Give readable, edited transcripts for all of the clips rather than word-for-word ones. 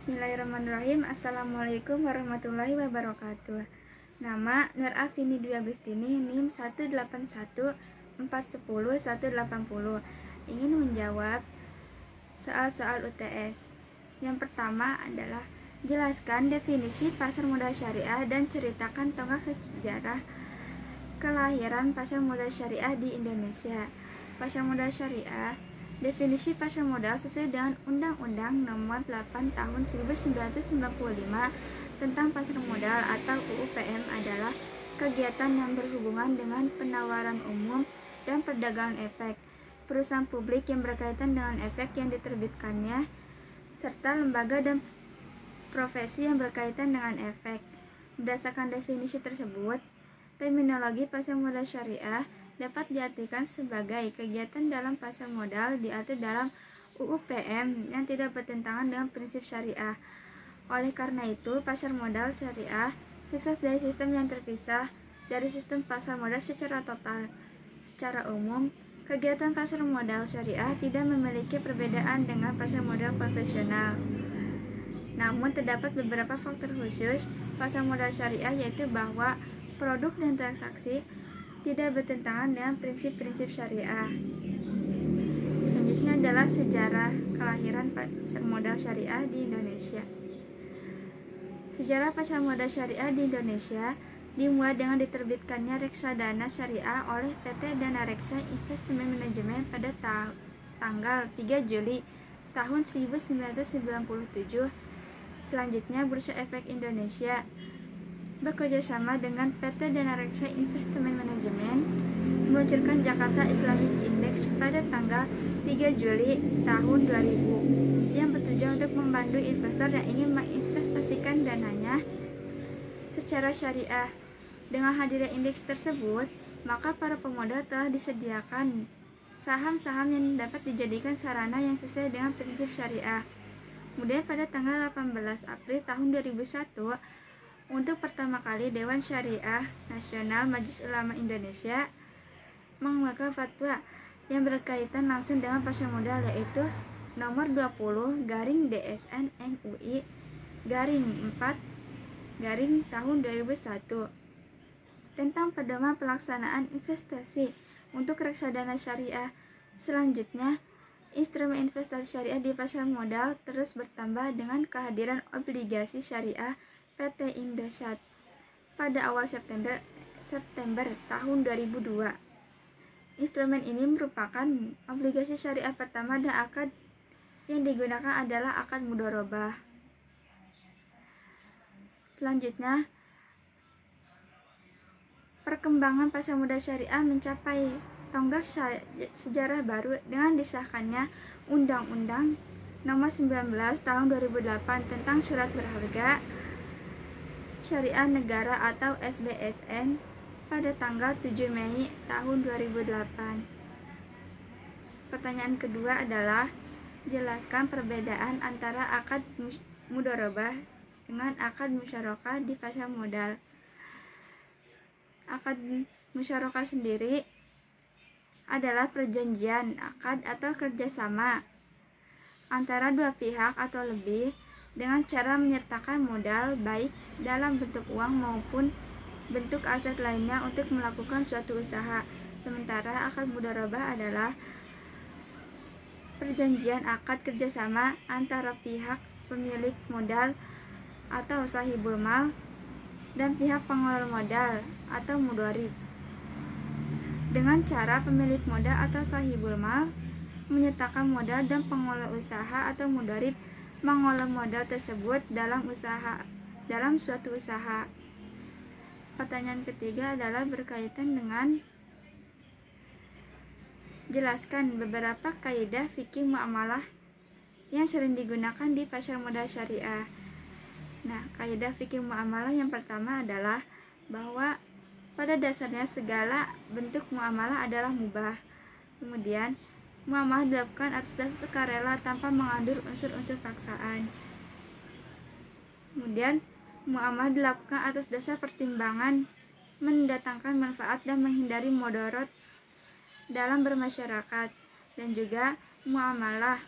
Bismillahirrahmanirrahim. Assalamualaikum warahmatullahi wabarakatuh. Nama Nur Afini Dwi Agustini, NIM 181410180. Ingin menjawab soal-soal UTS. Yang pertama adalah jelaskan definisi pasar modal syariah dan ceritakan tonggak sejarah kelahiran pasar modal syariah di Indonesia. Pasar modal syariah. Definisi pasar modal sesuai dengan Undang-Undang Nomor 8 Tahun 1995 tentang pasar modal atau UU PM adalah kegiatan yang berhubungan dengan penawaran umum dan perdagangan efek, perusahaan publik yang berkaitan dengan efek yang diterbitkannya, serta lembaga dan profesi yang berkaitan dengan efek. Berdasarkan definisi tersebut, terminologi pasar modal syariah dapat diartikan sebagai kegiatan dalam pasar modal diatur dalam UU PM yang tidak bertentangan dengan prinsip syariah. Oleh karena itu, pasar modal syariah sukses dari sistem yang terpisah dari sistem pasar modal secara total. Secara umum, kegiatan pasar modal syariah tidak memiliki perbedaan dengan pasar modal konvensional. Namun, terdapat beberapa faktor khusus pasar modal syariah, yaitu bahwa produk dan transaksi tidak bertentangan dengan prinsip-prinsip syariah. Selanjutnya adalah sejarah kelahiran pasar modal syariah di Indonesia. Sejarah pasar modal syariah di Indonesia dimulai dengan diterbitkannya reksadana syariah oleh PT Dana Reksa Investment Management pada tanggal 3 Juli tahun 1997. Selanjutnya, Bursa Efek Indonesia bekerjasama dengan PT Dana Reksa Investment Management meluncurkan Jakarta Islamic Index pada tanggal 3 Juli tahun 2000 yang bertujuan untuk membantu investor yang ingin menginvestasikan dananya secara syariah. Dengan hadirnya indeks tersebut, maka para pemodal telah disediakan saham-saham yang dapat dijadikan sarana yang sesuai dengan prinsip syariah. Kemudian pada tanggal 18 April tahun 2001, untuk pertama kali Dewan Syariah Nasional Majelis Ulama Indonesia mengeluarkan fatwa yang berkaitan langsung dengan pasar modal, yaitu nomor 20/DSN MUI _4 tahun 2001 tentang pedoman pelaksanaan investasi untuk reksadana syariah. Selanjutnya, instrumen investasi syariah di pasar modal terus bertambah dengan kehadiran obligasi syariah PT Indosat pada awal September tahun 2002. Instrumen ini merupakan obligasi syariah pertama dan akad yang digunakan adalah akad mudharabah. Selanjutnya, perkembangan pasar modal syariah mencapai tonggak sejarah baru dengan disahkannya Undang-Undang Nomor 19 Tahun 2008 tentang Surat Berharga Syariah Negara atau SBSN pada tanggal 7 Mei tahun 2008. Pertanyaan kedua adalah jelaskan perbedaan antara akad mudharabah dengan akad musyarakah di pasar modal. Akad musyarakah sendiri adalah perjanjian akad atau kerjasama antara dua pihak atau lebih dengan cara menyertakan modal baik dalam bentuk uang maupun bentuk aset lainnya untuk melakukan suatu usaha. Sementara akad mudharabah adalah perjanjian akad kerjasama antara pihak pemilik modal atau sahibul mal dan pihak pengelola modal atau mudharib, dengan cara pemilik modal atau sahibul mal menyertakan modal dan pengelola usaha atau mudharib mengolah modal tersebut dalam suatu usaha. Pertanyaan ketiga adalah berkaitan dengan jelaskan beberapa kaidah fikih muamalah yang sering digunakan di pasar modal syariah. Nah, kaidah fikih muamalah yang pertama adalah bahwa pada dasarnya segala bentuk muamalah adalah mubah. Kemudian, muamalah dilakukan atas dasar sukarela tanpa mengandung unsur-unsur paksaan. Kemudian, muamalah dilakukan atas dasar pertimbangan mendatangkan manfaat dan menghindari mudarat dalam bermasyarakat. Dan juga muamalah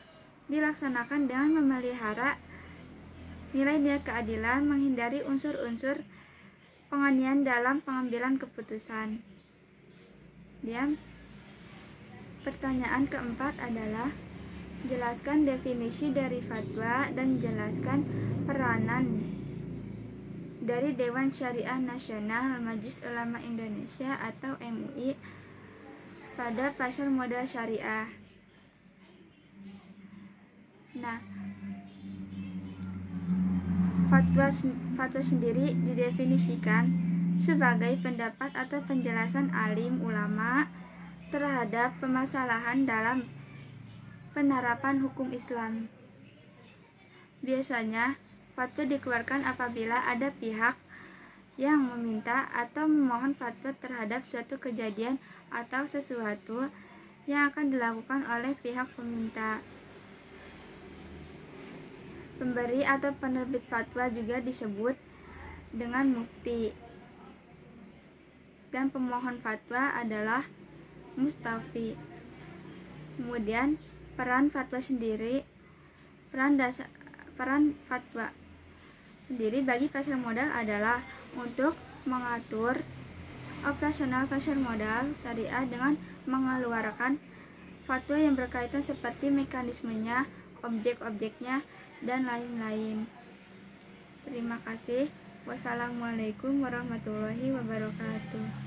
dilaksanakan dengan memelihara nilai-nilai keadilan, menghindari unsur-unsur penganiayaan dalam pengambilan keputusan. Pertanyaan keempat adalah jelaskan definisi dari fatwa dan jelaskan peranan dari Dewan Syariah Nasional Majelis Ulama Indonesia atau MUI pada pasar modal syariah. Nah, fatwa sendiri didefinisikan sebagai pendapat atau penjelasan alim ulama terhadap permasalahan dalam penerapan hukum Islam. Biasanya, fatwa dikeluarkan apabila ada pihak yang meminta atau memohon fatwa terhadap suatu kejadian atau sesuatu yang akan dilakukan oleh pihak peminta. Pemberi atau penerbit fatwa juga disebut dengan mufti, dan pemohon fatwa adalah mustafti. Kemudian peran fatwa sendiri bagi pasar modal adalah untuk mengatur operasional pasar modal syariah dengan mengeluarkan fatwa yang berkaitan seperti mekanismenya, objek-objeknya, dan lain-lain. Terima kasih. Wassalamualaikum warahmatullahi wabarakatuh.